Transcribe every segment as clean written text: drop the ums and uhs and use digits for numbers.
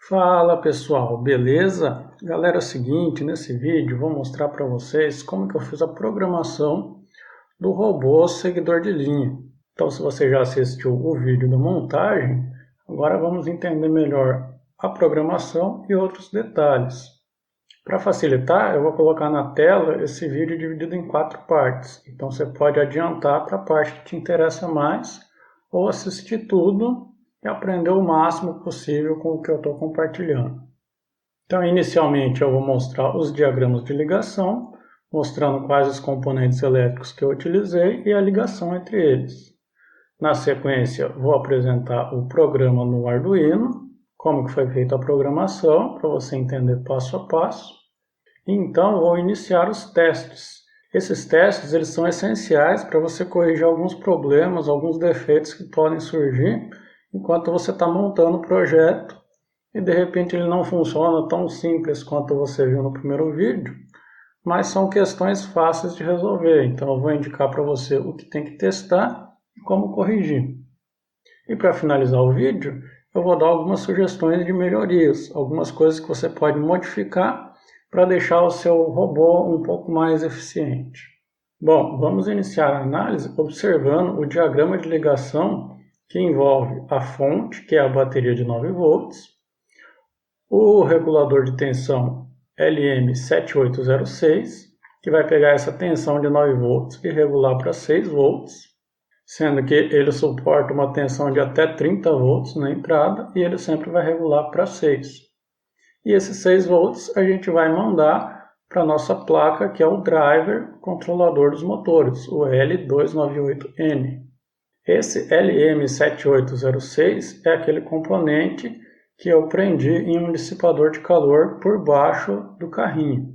Fala pessoal, beleza? Galera, é o seguinte, nesse vídeo vou mostrar para vocês como que eu fiz a programação do robô seguidor de linha. Então, se você já assistiu o vídeo da montagem, agora vamos entender melhor a programação e outros detalhes. Para facilitar, eu vou colocar na tela esse vídeo dividido em 4 partes. Então você pode adiantar para a parte que te interessa mais ou assistir tudo e aprender o máximo possível com o que eu estou compartilhando. Então, inicialmente eu vou mostrar os diagramas de ligação, mostrando quais os componentes elétricos que eu utilizei e a ligação entre eles. Na sequência, vou apresentar o programa no Arduino, como que foi feita a programação, para você entender passo a passo. E então, vou iniciar os testes. Esses testes eles são essenciais para você corrigir alguns problemas, alguns defeitos que podem surgir enquanto você está montando o projeto e de repente ele não funciona tão simples quanto você viu no primeiro vídeo, mas são questões fáceis de resolver. Então eu vou indicar para você o que tem que testar e como corrigir. E para finalizar o vídeo, eu vou dar algumas sugestões de melhorias, algumas coisas que você pode modificar para deixar o seu robô um pouco mais eficiente. Bom, vamos iniciar a análise observando o diagrama de ligação que envolve a fonte, que é a bateria de 9 volts, o regulador de tensão LM7806, que vai pegar essa tensão de 9 volts e regular para 6 volts, sendo que ele suporta uma tensão de até 30 volts na entrada e ele sempre vai regular para 6. E esses 6 volts a gente vai mandar para a nossa placa, que é o driver controlador dos motores, o L298N. Esse LM7806 é aquele componente que eu prendi em um dissipador de calor por baixo do carrinho.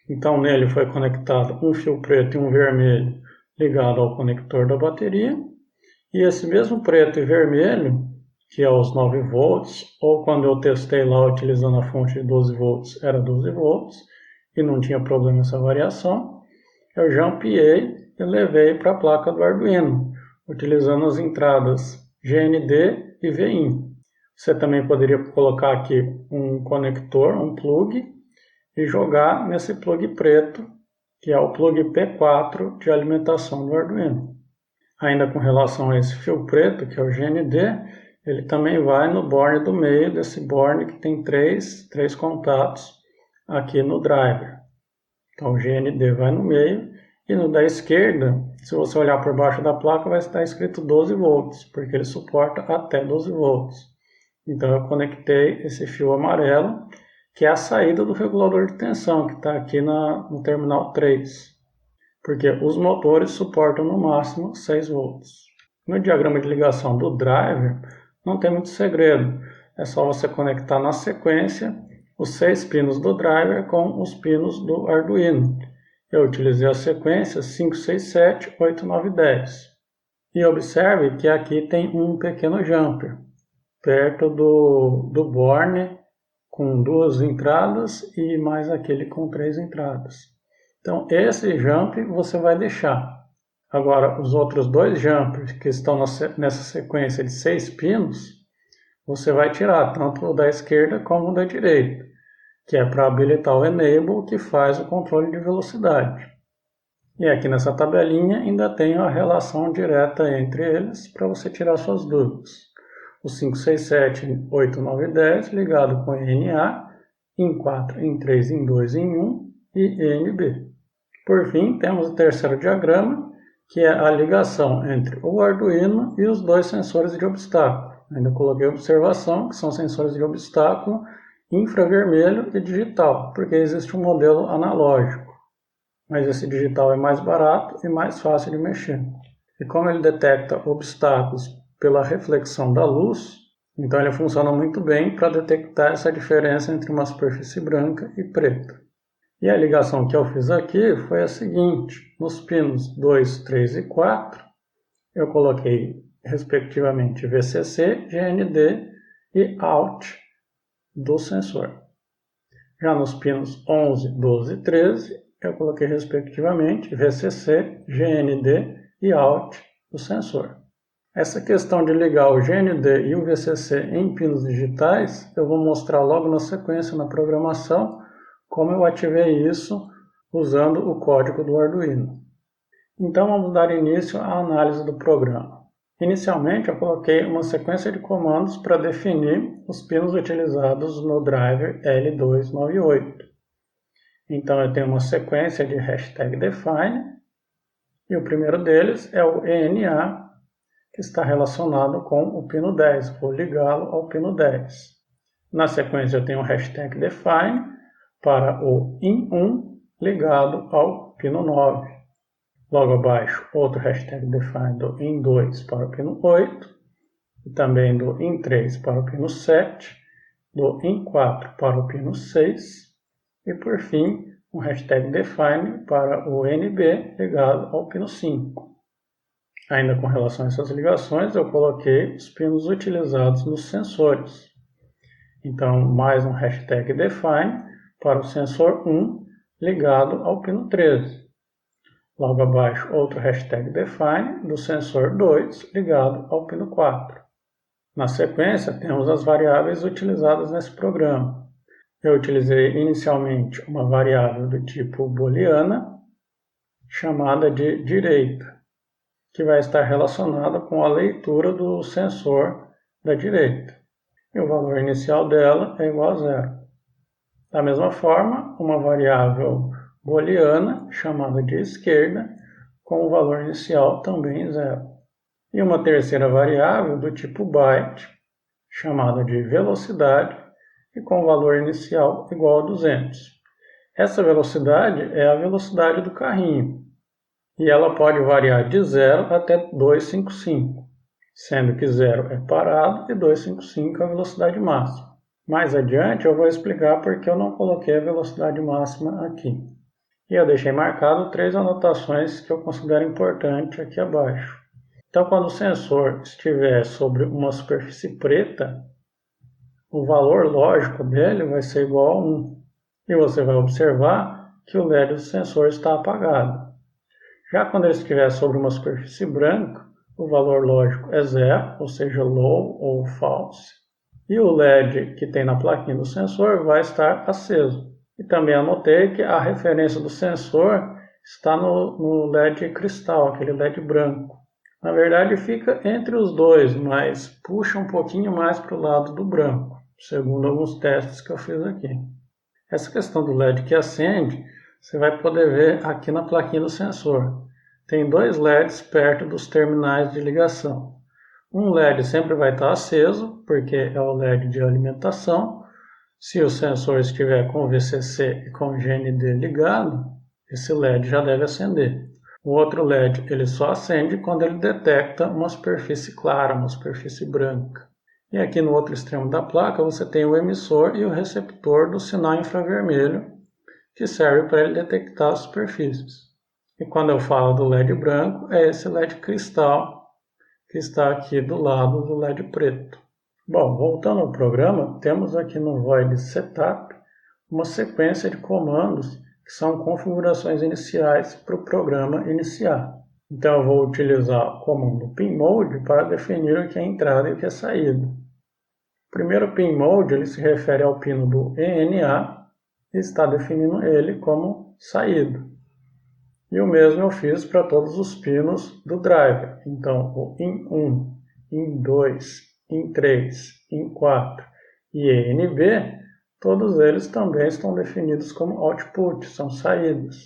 Então nele foi conectado um fio preto e um vermelho ligado ao conector da bateria. E esse mesmo preto e vermelho, que é os 9 volts, ou quando eu testei lá utilizando a fonte de 12 volts, era 12 volts, e não tinha problema essa variação, eu já ampliei e levei para a placa do Arduino, utilizando as entradas GND e VIN. Você também poderia colocar aqui um conector, um plug, e jogar nesse plug preto, que é o plug P4 de alimentação do Arduino. Ainda com relação a esse fio preto, que é o GND, ele também vai no borne do meio desse borne que tem três contatos aqui no driver. Então o GND vai no meio e no da esquerda, se você olhar por baixo da placa, vai estar escrito 12 volts, porque ele suporta até 12 volts. Então eu conectei esse fio amarelo, que é a saída do regulador de tensão, que está aqui no terminal 3, porque os motores suportam no máximo 6 volts. No diagrama de ligação do driver, não tem muito segredo, é só você conectar na sequência os 6 pinos do driver com os pinos do Arduino. Eu utilizei a sequência 5, 6, 7, 8, 9, 10. E observe que aqui tem um pequeno jumper, perto do borne com 2 entradas e mais aquele com 3 entradas. Então esse jump você vai deixar. Agora os outros 2 jumpers que estão nessa sequência de 6 pinos, você vai tirar tanto o da esquerda como o da direita, que é para habilitar o Enable, que faz o controle de velocidade. E aqui nessa tabelinha ainda tem a relação direta entre eles para você tirar suas dúvidas. O 5, 6, 7, 8, 9 e 10 ligado com NA, em 4, em 3, em 2, em 1 e NB. Por fim, temos o terceiro diagrama, que é a ligação entre o Arduino e os 2 sensores de obstáculo. Ainda coloquei observação, que são sensores de obstáculo infravermelho e digital, porque existe um modelo analógico. Mas esse digital é mais barato e mais fácil de mexer. E como ele detecta obstáculos pela reflexão da luz, então ele funciona muito bem para detectar essa diferença entre uma superfície branca e preta. E a ligação que eu fiz aqui foi a seguinte: nos pinos 2, 3 e 4, eu coloquei respectivamente VCC, GND e OUT do sensor. Já nos pinos 11, 12 e 13, eu coloquei respectivamente VCC, GND e OUT do sensor. Essa questão de ligar o GND e o VCC em pinos digitais, eu vou mostrar logo na sequência na programação como eu ativei isso usando o código do Arduino. Então vamos dar início à análise do programa. Inicialmente eu coloquei uma sequência de comandos para definir os pinos utilizados no driver L298. Então eu tenho uma sequência de #define e o primeiro deles é o ENA, que está relacionado com o pino 10, vou ligá-lo ao pino 10. Na sequência eu tenho o #define para o IN1 ligado ao pino 9. Logo abaixo, outro #define do IN2 para o pino 8, e também do IN3 para o pino 7, do IN4 para o pino 6, e por fim, um #define para o NB ligado ao pino 5. Ainda com relação a essas ligações, eu coloquei os pinos utilizados nos sensores. Então, mais um #define para o sensor 1 ligado ao pino 13. Logo abaixo, outro #define do sensor 2 ligado ao pino 4. Na sequência, temos as variáveis utilizadas nesse programa. Eu utilizei inicialmente uma variável do tipo booleana, chamada de direita, que vai estar relacionada com a leitura do sensor da direita. E o valor inicial dela é igual a 0. Da mesma forma, uma variável booleana, chamada de esquerda, com o valor inicial também 0. E uma terceira variável do tipo byte, chamada de velocidade, e com o valor inicial igual a 200. Essa velocidade é a velocidade do carrinho, e ela pode variar de 0 até 255, sendo que 0 é parado e 255 é a velocidade máxima. Mais adiante eu vou explicar porque eu não coloquei a velocidade máxima aqui. E eu deixei marcado 3 anotações que eu considero importantes aqui abaixo. Então, quando o sensor estiver sobre uma superfície preta, o valor lógico dele vai ser igual a 1. E você vai observar que o LED do sensor está apagado. Já quando ele estiver sobre uma superfície branca, o valor lógico é 0, ou seja, low ou false. E o LED que tem na plaquinha do sensor vai estar aceso. E também anotei que a referência do sensor está no LED cristal, aquele LED branco. Na verdade fica entre os dois, mas puxa um pouquinho mais para o lado do branco, segundo alguns testes que eu fiz aqui. Essa questão do LED que acende, você vai poder ver aqui na plaquinha do sensor. Tem 2 LEDs perto dos terminais de ligação. Um LED sempre vai estar aceso, porque é o LED de alimentação. Se o sensor estiver com o VCC e com o GND ligado, esse LED já deve acender. O outro LED ele só acende quando ele detecta uma superfície clara, uma superfície branca. E aqui no outro extremo da placa você tem o emissor e o receptor do sinal infravermelho, que serve para ele detectar as superfícies. E quando eu falo do LED branco, é esse LED cristal que está aqui do lado do LED preto. Bom, voltando ao programa, temos aqui no void setup uma sequência de comandos que são configurações iniciais para o programa iniciar. Então eu vou utilizar o comando pinMode para definir o que é entrada e o que é saída. O primeiro pinMode ele se refere ao pino do ENA e está definindo ele como saída. E o mesmo eu fiz para todos os pinos do driver. Então o IN1, IN2, IN3, IN4 e ENB, todos eles também estão definidos como output, são saídas.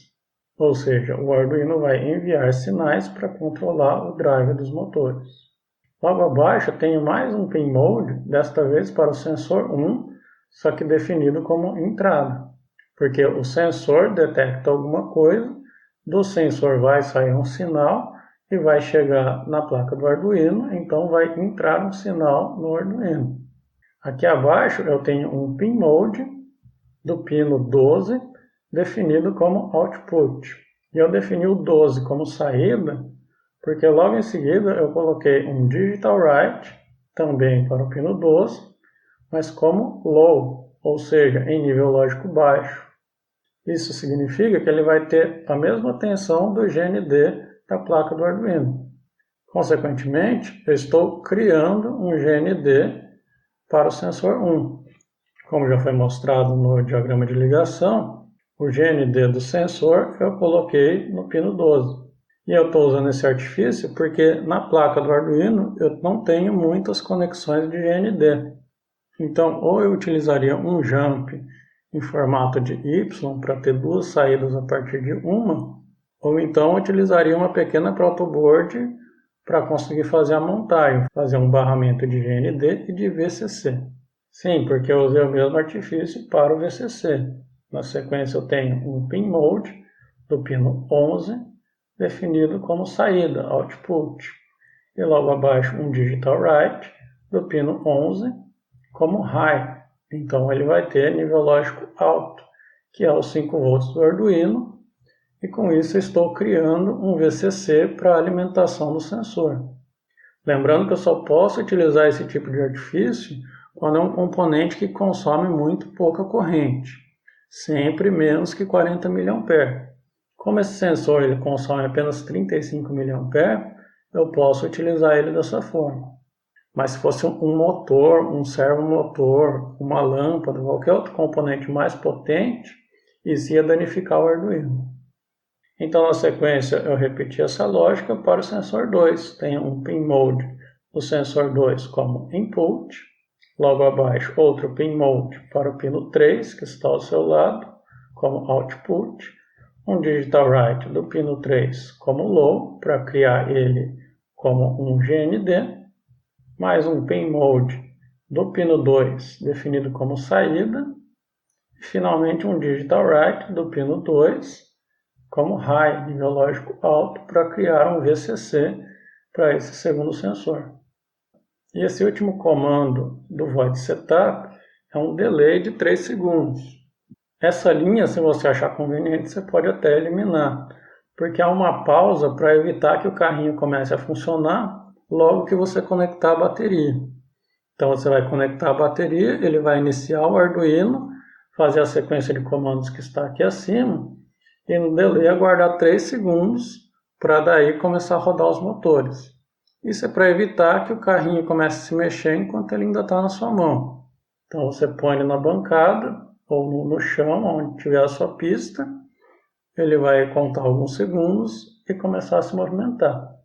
Ou seja, o Arduino vai enviar sinais para controlar o driver dos motores. Logo abaixo eu tenho mais um pinMode, desta vez para o sensor 1, só que definido como entrada. Porque o sensor detecta alguma coisa, do sensor vai sair um sinal e vai chegar na placa do Arduino, então vai entrar um sinal no Arduino. Aqui abaixo eu tenho um pinMode do pino 12 definido como output. E eu defini o 12 como saída porque logo em seguida eu coloquei um digital write também para o pino 12, mas como low, ou seja, em nível lógico baixo. Isso significa que ele vai ter a mesma tensão do GND da placa do Arduino. Consequentemente, eu estou criando um GND para o sensor 1. Como já foi mostrado no diagrama de ligação, o GND do sensor eu coloquei no pino 12. E eu estou usando esse artifício porque na placa do Arduino eu não tenho muitas conexões de GND. Então, ou eu utilizaria um jump em formato de Y para ter duas saídas a partir de uma, ou então utilizaria uma pequena protoboard para conseguir fazer a montagem, fazer um barramento de GND e de VCC. Sim, porque eu usei o mesmo artifício para o VCC. Na sequência eu tenho um pin mode do pino 11, definido como saída, output. E logo abaixo um digital write do pino 11 como high. Então ele vai ter nível lógico alto, que é os 5 volts do Arduino. E com isso eu estou criando um VCC para alimentação do sensor. Lembrando que eu só posso utilizar esse tipo de artifício quando é um componente que consome muito pouca corrente, sempre menos que 40 mA. Como esse sensor ele consome apenas 35 mA, eu posso utilizar ele dessa forma. Mas se fosse um motor, um servomotor, uma lâmpada, qualquer outro componente mais potente, isso ia danificar o Arduino. Então, na sequência, eu repeti essa lógica para o sensor 2. Tenho um pin mode do sensor 2 como input. Logo abaixo, outro pin mode para o pino 3, que está ao seu lado, como output. Um digital write do pino 3 como low, para criar ele como um GND. Mais um pin mode do pino 2, definido como saída. E, finalmente, um digital write do pino 2, como high, nível lógico alto, para criar um VCC para esse segundo sensor. E esse último comando do void setup é um delay de 3 segundos. Essa linha, se você achar conveniente, você pode até eliminar, porque há uma pausa para evitar que o carrinho comece a funcionar logo que você conectar a bateria. Então você vai conectar a bateria, ele vai iniciar o Arduino, fazer a sequência de comandos que está aqui acima, e no delay aguardar 3 segundos para daí começar a rodar os motores. Isso é para evitar que o carrinho comece a se mexer enquanto ele ainda está na sua mão. Então você põe ele na bancada ou no chão, onde tiver a sua pista, ele vai contar alguns segundos e começar a se movimentar.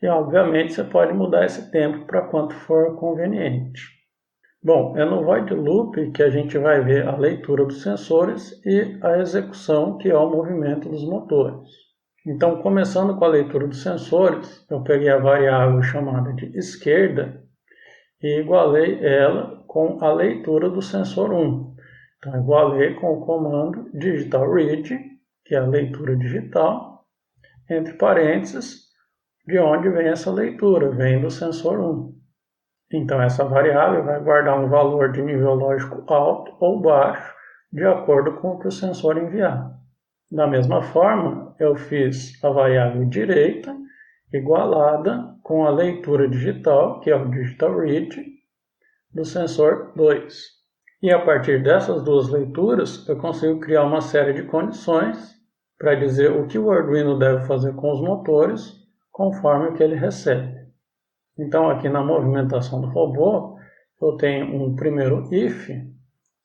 E obviamente você pode mudar esse tempo para quanto for conveniente. Bom, é no void loop que a gente vai ver a leitura dos sensores e a execução, que é o movimento dos motores. Então, começando com a leitura dos sensores, eu peguei a variável chamada de esquerda e igualei ela com a leitura do sensor 1. Então, igualei com o comando digital read, que é a leitura digital, entre parênteses, de onde vem essa leitura? Vem do sensor 1. Então, essa variável vai guardar um valor de nível lógico alto ou baixo, de acordo com o que o sensor enviar. Da mesma forma, eu fiz a variável direita igualada com a leitura digital, que é o digital read, do sensor 2. E a partir dessas duas leituras, eu consigo criar uma série de condições para dizer o que o Arduino deve fazer com os motores, conforme o que ele recebe. Então, aqui na movimentação do robô, eu tenho um primeiro if,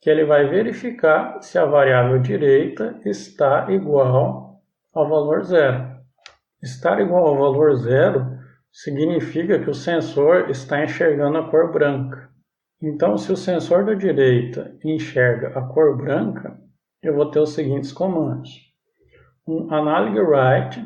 que ele vai verificar se a variável direita está igual ao valor 0. Estar igual ao valor 0 significa que o sensor está enxergando a cor branca. Então, se o sensor da direita enxerga a cor branca, eu vou ter os seguintes comandos. Um analog write,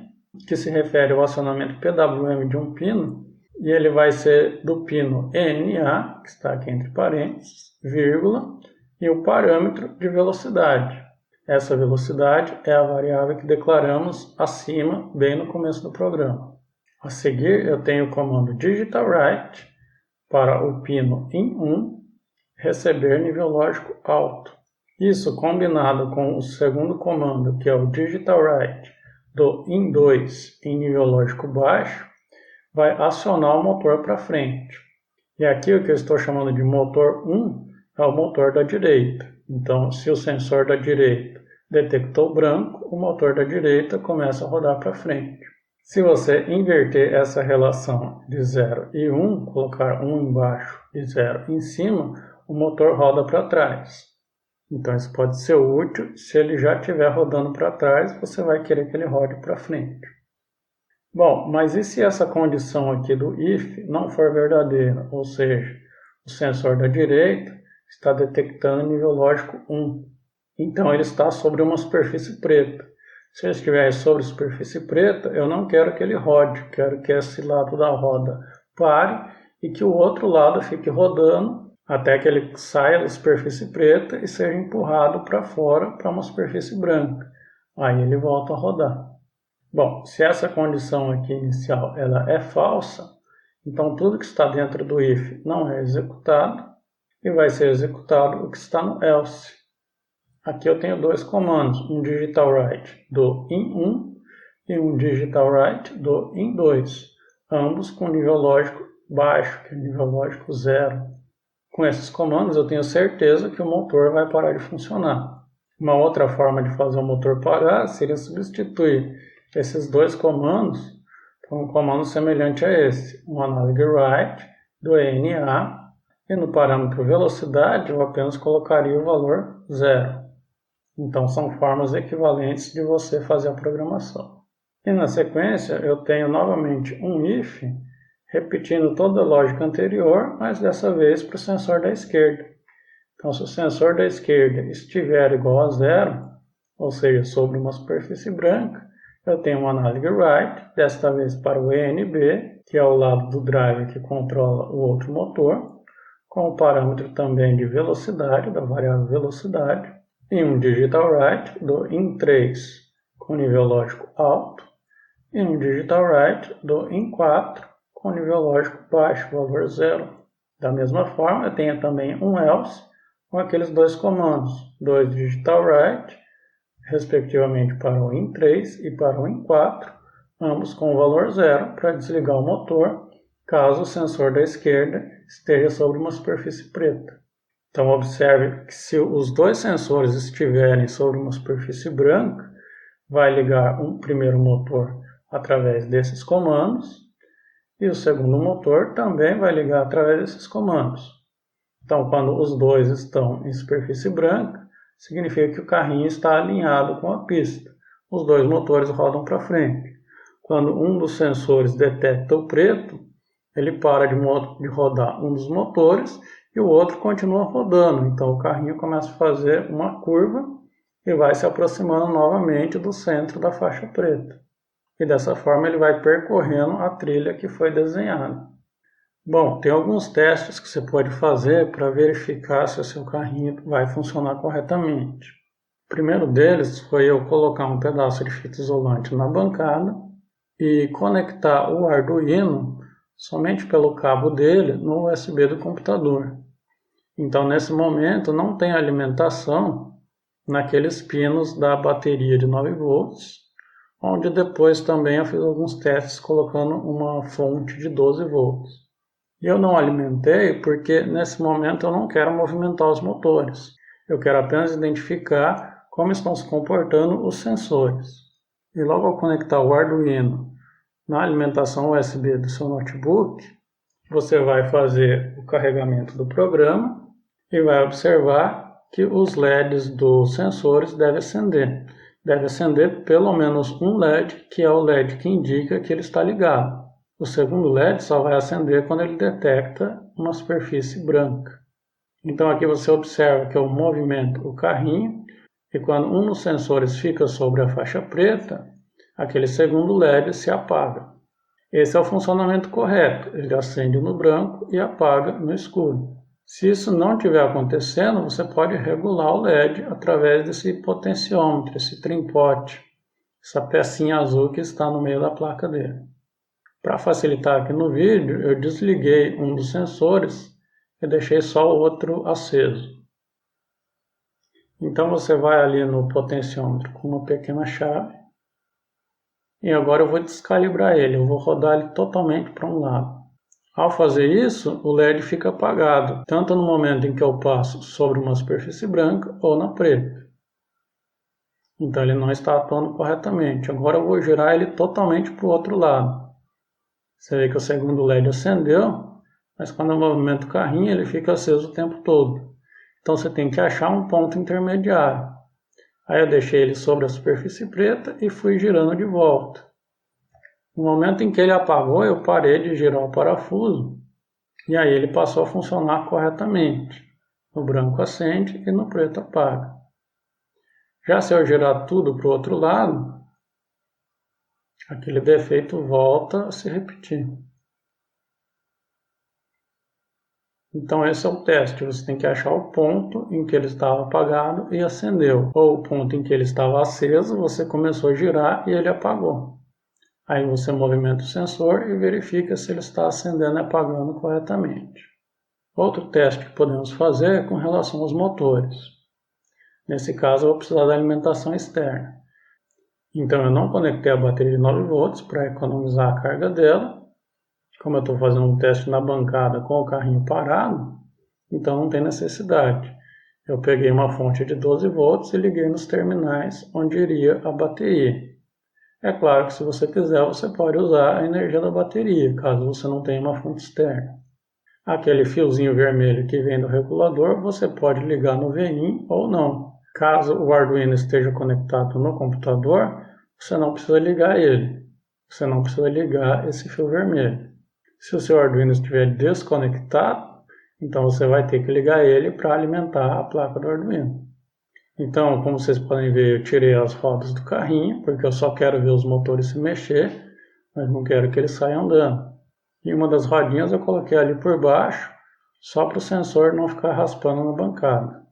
que se refere ao acionamento PWM de um pino, e ele vai ser do pino NA, que está aqui entre parênteses, vírgula, e o parâmetro de velocidade. Essa velocidade é a variável que declaramos acima, bem no começo do programa. A seguir, eu tenho o comando digital write para o pino in1 receber nível lógico alto. Isso combinado com o segundo comando, que é o digital write do in2 em nível lógico baixo, vai acionar o motor para frente. E aqui o que eu estou chamando de motor 1 é o motor da direita. Então, se o sensor da direita detectou branco, o motor da direita começa a rodar para frente. Se você inverter essa relação de 0 e 1, colocar 1 embaixo e 0 em cima, o motor roda para trás. Então isso pode ser útil. Se ele já estiver rodando para trás, você vai querer que ele rode para frente. Bom, mas e se essa condição aqui do if não for verdadeira? Ou seja, o sensor da direita está detectando nível lógico 1. Então ele está sobre uma superfície preta. Se ele estiver sobre superfície preta, eu não quero que ele rode. Quero que esse lado da roda pare e que o outro lado fique rodando até que ele saia da superfície preta e seja empurrado para fora para uma superfície branca. Aí ele volta a rodar. Bom, se essa condição aqui inicial ela é falsa, então tudo que está dentro do if não é executado e vai ser executado o que está no else. Aqui eu tenho dois comandos, um digital write do in1 e um digital write do in2, ambos com nível lógico baixo, que é nível lógico 0. Com esses comandos eu tenho certeza que o motor vai parar de funcionar. Uma outra forma de fazer o motor parar seria substituir esses dois comandos por um comando semelhante a esse, um analog write do ENA, e no parâmetro velocidade eu apenas colocaria o valor 0. Então são formas equivalentes de você fazer a programação. E na sequência eu tenho novamente um if, repetindo toda a lógica anterior, mas dessa vez para o sensor da esquerda. Então se o sensor da esquerda estiver igual a 0, ou seja, sobre uma superfície branca, eu tenho um analog write, desta vez para o ENB, que é o lado do driver que controla o outro motor, com o parâmetro também de velocidade, da variável velocidade, e um digital write do in3 com nível lógico alto, e um digital write do in4 com nível lógico baixo, valor 0. Da mesma forma, eu tenho também um else com aqueles dois comandos, dois digital write, respectivamente para o in3 e para o in4, ambos com o valor 0 para desligar o motor, caso o sensor da esquerda esteja sobre uma superfície preta. Então observe que se os dois sensores estiverem sobre uma superfície branca, vai ligar um primeiro motor através desses comandos e o segundo motor também vai ligar através desses comandos. Então quando os dois estão em superfície branca, significa que o carrinho está alinhado com a pista. Os dois motores rodam para frente. Quando um dos sensores detecta o preto, ele para de rodar um dos motores e o outro continua rodando. Então o carrinho começa a fazer uma curva e vai se aproximando novamente do centro da faixa preta. E dessa forma ele vai percorrendo a trilha que foi desenhada. Bom, tem alguns testes que você pode fazer para verificar se o seu carrinho vai funcionar corretamente. O primeiro deles foi eu colocar um pedaço de fita isolante na bancada e conectar o Arduino somente pelo cabo dele no USB do computador. Então, nesse momento, não tem alimentação naqueles pinos da bateria de 9 volts, onde depois também eu fiz alguns testes colocando uma fonte de 12 volts. E eu não alimentei porque, nesse momento, eu não quero movimentar os motores. Eu quero apenas identificar como estão se comportando os sensores. E logo ao conectar o Arduino na alimentação USB do seu notebook, você vai fazer o carregamento do programa e vai observar que os LEDs dos sensores devem acender. Deve acender pelo menos um LED, que é o LED que indica que ele está ligado. O segundo LED só vai acender quando ele detecta uma superfície branca. Então aqui você observa que eu movimento o carrinho e quando um dos sensores fica sobre a faixa preta, aquele segundo LED se apaga. Esse é o funcionamento correto, ele acende no branco e apaga no escuro. Se isso não estiver acontecendo, você pode regular o LED através desse potenciômetro, esse trimpote, essa pecinha azul que está no meio da placa dele. Para facilitar aqui no vídeo, eu desliguei um dos sensores e deixei só o outro aceso. Então você vai ali no potenciômetro com uma pequena chave e agora eu vou descalibrar ele, eu vou rodar ele totalmente para um lado. Ao fazer isso, o LED fica apagado, tanto no momento em que eu passo sobre uma superfície branca ou na preta. Então ele não está atuando corretamente. Agora eu vou girar ele totalmente para o outro lado. Você vê que o segundo LED acendeu, mas quando eu movimento o carrinho ele fica aceso o tempo todo. Então você tem que achar um ponto intermediário. Aí eu deixei ele sobre a superfície preta e fui girando de volta. No momento em que ele apagou, eu parei de girar o parafuso e aí ele passou a funcionar corretamente. No branco acende e no preto apaga. Já se eu girar tudo para o outro lado, aquele defeito volta a se repetir. Então esse é o teste, você tem que achar o ponto em que ele estava apagado e acendeu. Ou o ponto em que ele estava aceso, você começou a girar e ele apagou. Aí você movimenta o sensor e verifica se ele está acendendo e apagando corretamente. Outro teste que podemos fazer é com relação aos motores. Nesse caso eu vou precisar da alimentação externa. Então eu não conectei a bateria de 9 volts para economizar a carga dela. Como eu estou fazendo um teste na bancada com o carrinho parado, então não tem necessidade. Eu peguei uma fonte de 12 volts e liguei nos terminais onde iria a bateria. É claro que se você quiser, você pode usar a energia da bateria, caso você não tenha uma fonte externa. Aquele fiozinho vermelho que vem do regulador, você pode ligar no VIN ou não. Caso o Arduino esteja conectado no computador, você não precisa ligar ele. Você não precisa ligar esse fio vermelho. Se o seu Arduino estiver desconectado, então você vai ter que ligar ele para alimentar a placa do Arduino. Então, como vocês podem ver, eu tirei as rodas do carrinho, porque eu só quero ver os motores se mexer, mas não quero que eles saiam andando. E uma das rodinhas eu coloquei ali por baixo, só para o sensor não ficar raspando na bancada.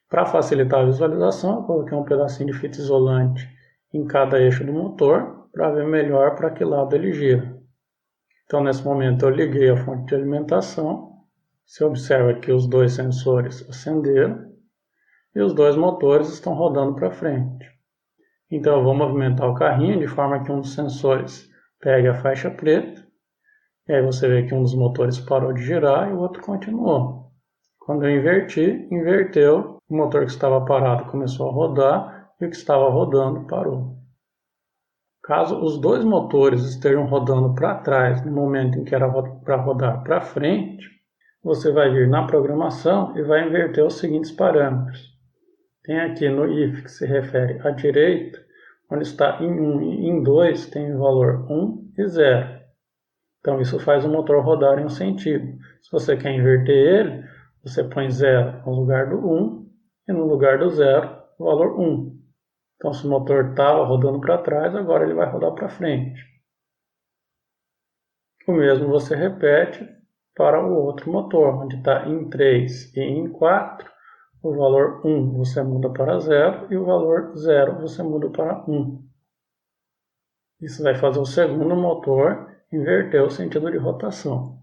Para facilitar a visualização, eu coloquei um pedacinho de fita isolante em cada eixo do motor, para ver melhor para que lado ele gira. Então, nesse momento, eu liguei a fonte de alimentação. Você observa que os dois sensores acenderam e os dois motores estão rodando para frente. Então, eu vou movimentar o carrinho de forma que um dos sensores pegue a faixa preta. E aí você vê que um dos motores parou de girar e o outro continuou. Quando eu inverti, inverteu. O motor que estava parado começou a rodar e o que estava rodando parou. Caso os dois motores estejam rodando para trás no momento em que era para rodar para frente, você vai vir na programação e vai inverter os seguintes parâmetros. Tem aqui no if que se refere à direita, onde está em 1 e em 2 tem o valor 1 e 0. Então isso faz o motor rodar em um sentido. Se você quer inverter ele, você põe 0 no lugar do 1 e no lugar do 0 o valor 1. Então, se o motor estava rodando para trás, agora ele vai rodar para frente. O mesmo você repete para o outro motor, onde está em 3 e em 4, o valor 1 você muda para 0 e o valor 0 você muda para 1. Isso vai fazer o segundo motor inverter o sentido de rotação.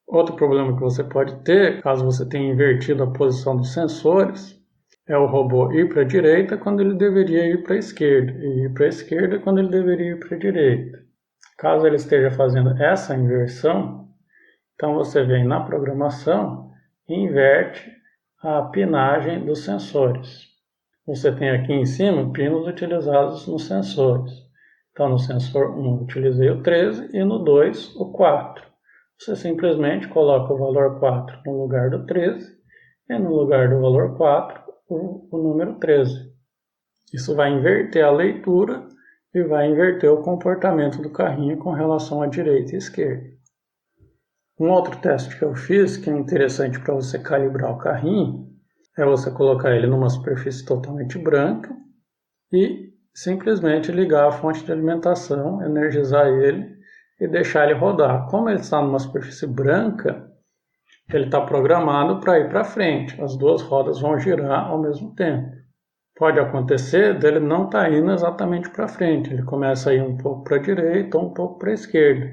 Outro problema que você pode ter, caso você tenha invertido a posição dos sensores, é o robô ir para a direita quando ele deveria ir para a esquerda, e ir para a esquerda quando ele deveria ir para a direita. Caso ele esteja fazendo essa inversão, então você vem na programação e inverte a pinagem dos sensores. Você tem aqui em cima pinos utilizados nos sensores. Então no sensor 1 eu utilizei o 13 e no 2 o 4. Você simplesmente coloca o valor 4 no lugar do 13 e no lugar do valor 4 o número 13. Isso vai inverter a leitura e vai inverter o comportamento do carrinho com relação à direita e esquerda. Um outro teste que eu fiz, que é interessante para você calibrar o carrinho, é você colocar ele numa superfície totalmente branca e simplesmente ligar a fonte de alimentação, energizar ele e deixar ele rodar. Como ele está numa superfície branca, ele está programado para ir para frente. As duas rodas vão girar ao mesmo tempo. Pode acontecer dele não estar indo exatamente para frente. Ele começa a ir um pouco para a direita ou um pouco para a esquerda.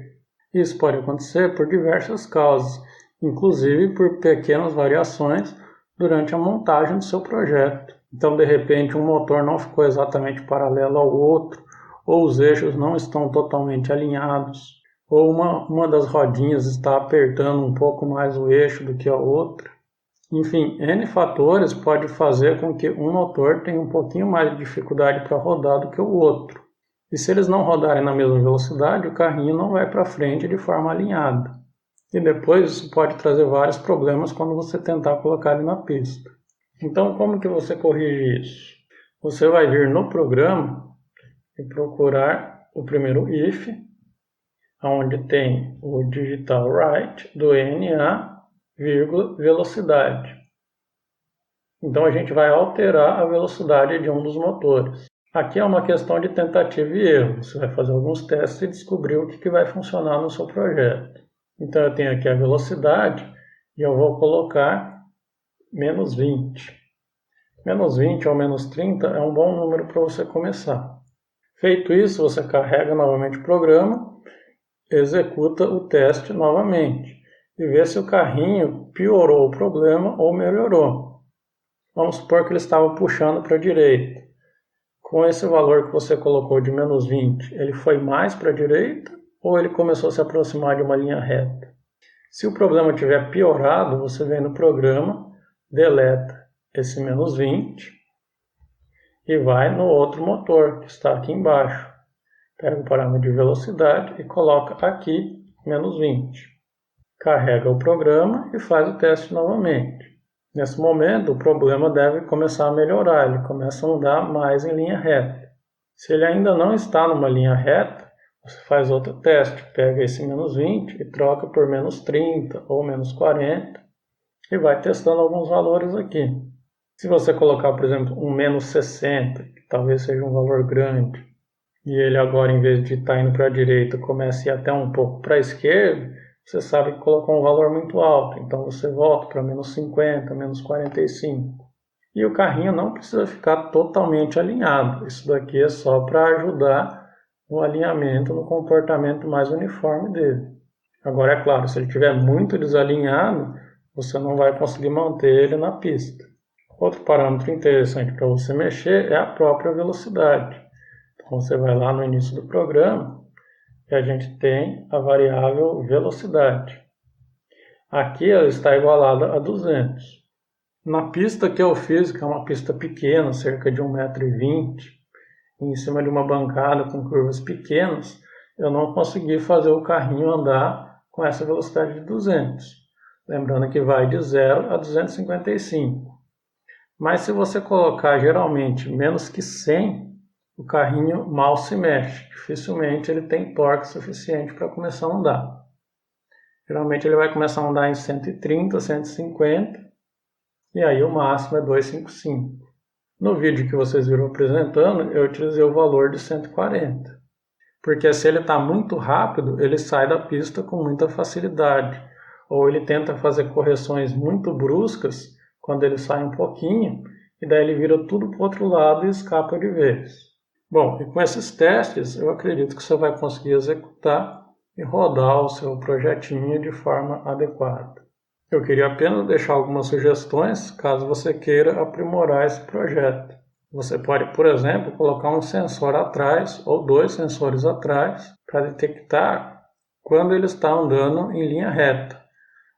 Isso pode acontecer por diversas causas, inclusive por pequenas variações durante a montagem do seu projeto. Então, de repente, um motor não ficou exatamente paralelo ao outro, ou os eixos não estão totalmente alinhados, ou uma das rodinhas está apertando um pouco mais o eixo do que a outra. Enfim, N fatores pode fazer com que um motor tenha um pouquinho mais de dificuldade para rodar do que o outro. E se eles não rodarem na mesma velocidade, o carrinho não vai para frente de forma alinhada. E depois isso pode trazer vários problemas quando você tentar colocar ele na pista. Então, como que você corrige isso? Você vai vir no programa e procurar o primeiro if, onde tem o digital right do NA, vírgula, velocidade. Então a gente vai alterar a velocidade de um dos motores. Aqui é uma questão de tentativa e erro. Você vai fazer alguns testes e descobrir o que vai funcionar no seu projeto. Então eu tenho aqui a velocidade e eu vou colocar menos 20. Menos 20 ou menos 30 é um bom número para você começar. Feito isso, você carrega novamente o programa, executa o teste novamente e vê se o carrinho piorou o problema ou melhorou. Vamos supor que ele estava puxando para a direita. Com esse valor que você colocou de menos 20, ele foi mais para a direita ou ele começou a se aproximar de uma linha reta? Se o problema tiver piorado, você vem no programa, deleta esse menos 20 e vai no outro motor que está aqui embaixo. Pega o parâmetro de velocidade e coloca aqui menos 20. Carrega o programa e faz o teste novamente. Nesse momento, o problema deve começar a melhorar, ele começa a andar mais em linha reta. Se ele ainda não está numa linha reta, você faz outro teste, pega esse menos 20 e troca por menos 30 ou menos 40 e vai testando alguns valores aqui. Se você colocar, por exemplo, um menos 60, que talvez seja um valor grande, e ele agora, em vez de estar indo para a direita, comece a ir até um pouco para a esquerda, você sabe que colocou um valor muito alto, então você volta para menos 50, menos 45. E o carrinho não precisa ficar totalmente alinhado, isso daqui é só para ajudar no alinhamento, no comportamento mais uniforme dele. Agora, é claro, se ele estiver muito desalinhado, você não vai conseguir manter ele na pista. Outro parâmetro interessante para você mexer é a própria velocidade. Então você vai lá no início do programa e a gente tem a variável velocidade. Aqui ela está igualada a 200. Na pista que eu fiz, que é uma pista pequena, cerca de 1,20 m, em cima de uma bancada com curvas pequenas, eu não consegui fazer o carrinho andar com essa velocidade de 200. Lembrando que vai de 0 a 255. Mas se você colocar geralmente menos que 100, o carrinho mal se mexe. Dificilmente ele tem torque suficiente para começar a andar. Geralmente ele vai começar a andar em 130, 150 e aí o máximo é 255. No vídeo que vocês viram apresentando, eu utilizei o valor de 140. Porque se ele está muito rápido, ele sai da pista com muita facilidade. Ou ele tenta fazer correções muito bruscas quando ele sai um pouquinho, e daí ele vira tudo para o outro lado e escapa de vez. Bom, e com esses testes, eu acredito que você vai conseguir executar e rodar o seu projetinho de forma adequada. Eu queria apenas deixar algumas sugestões caso você queira aprimorar esse projeto. Você pode, por exemplo, colocar um sensor atrás ou 2 sensores atrás para detectar quando ele está andando em linha reta.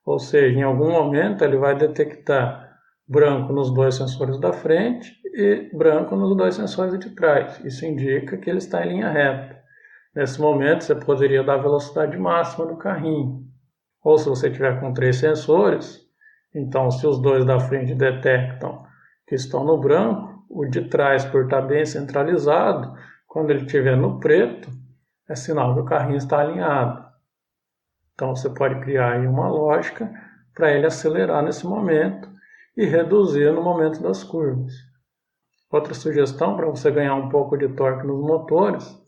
Ou seja, em algum momento ele vai detectar branco nos 2 sensores da frente e branco nos 2 sensores de trás. Isso indica que ele está em linha reta. Nesse momento você poderia dar velocidade máxima no carrinho. Ou se você tiver com 3 sensores, então se os 2 da frente detectam que estão no branco, o de trás, por estar bem centralizado, quando ele estiver no preto, é sinal que o carrinho está alinhado. Então você pode criar aí uma lógica para ele acelerar nesse momento e reduzir no momento das curvas. Outra sugestão para você ganhar um pouco de torque nos motores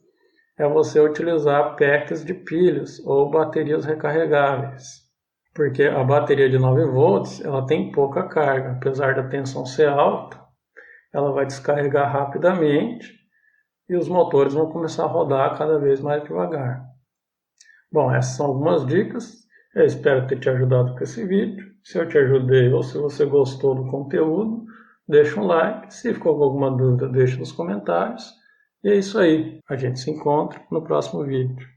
é você utilizar packs de pilhas ou baterias recarregáveis. Porque a bateria de 9 volts ela tem pouca carga, apesar da tensão ser alta, ela vai descarregar rapidamente e os motores vão começar a rodar cada vez mais devagar. Bom, essas são algumas dicas. Eu espero ter te ajudado com esse vídeo. Se eu te ajudei ou se você gostou do conteúdo, deixa um like. Se ficou com alguma dúvida, deixa nos comentários. E é isso aí. A gente se encontra no próximo vídeo.